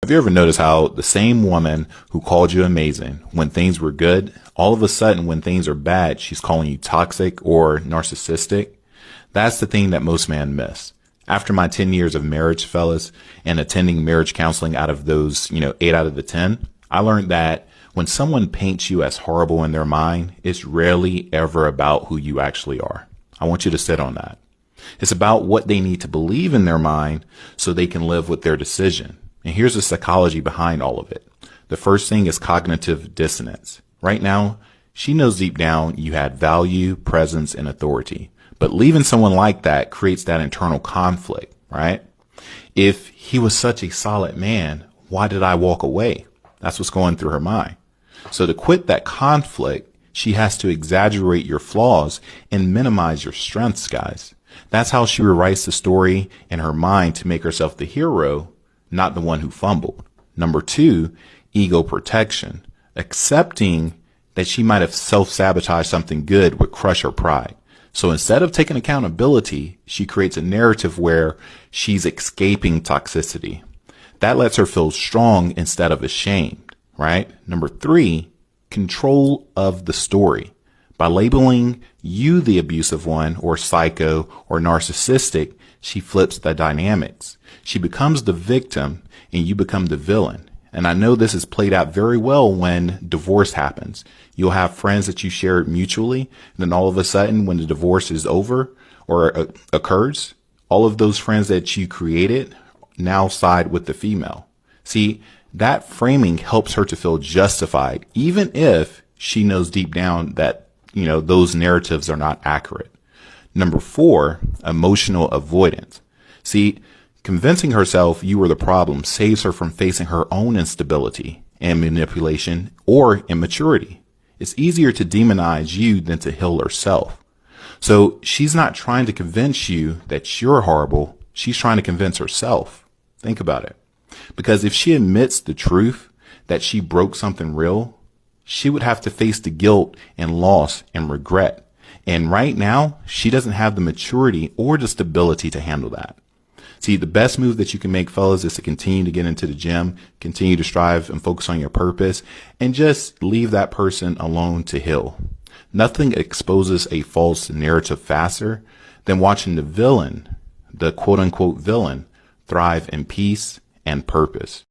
Have you ever noticed how the same woman who called you amazing when things were good, all of a sudden when things are bad, she's calling you toxic or narcissistic? That's the thing that most men miss. After my 10 years of marriage, fellas, and attending marriage counseling out of those, 8 out of the 10, I learned that when someone paints you as horrible in their mind, it's rarely ever about who you actually are. I want you to sit on that. It's about what they need to believe in their mind so they can live with their decision. And here's the psychology behind all of it. The first thing is cognitive dissonance. Right now, she knows deep down you had value, presence, and authority. But leaving someone like that creates that internal conflict, right? If he was such a solid man, why did I walk away? That's what's going through her mind. So to quit that conflict, she has to exaggerate your flaws and minimize your strengths, guys. That's how she rewrites the story in her mind to make herself the hero, not the one who fumbled. Number 2, ego protection. Accepting that she might have self-sabotaged something good would crush her pride. So instead of taking accountability, she creates a narrative where she's escaping toxicity. That lets her feel strong instead of ashamed, right? Number 3, control of the story. By labeling you the abusive one or psycho or narcissistic, she flips the dynamics. She becomes the victim and you become the villain. And I know this is played out very well when divorce happens. You'll have friends that you shared mutually, and then all of a sudden when the divorce is over or occurs, all of those friends that you created now side with the female. See, that framing helps her to feel justified, even if she knows deep down that those narratives are not accurate. Number 4, emotional avoidance. See, convincing herself you were the problem saves her from facing her own instability and manipulation or immaturity. It's easier to demonize you than to heal herself. So she's not trying to convince you that you're horrible. She's trying to convince herself. Think about it. Because if she admits the truth that she broke something real, she would have to face the guilt and loss and regret. And right now, she doesn't have the maturity or the stability to handle that. See, the best move that you can make, fellas, is to continue to get into the gym, continue to strive and focus on your purpose, and just leave that person alone to heal. Nothing exposes a false narrative faster than watching the villain, the quote unquote villain, thrive in peace and purpose.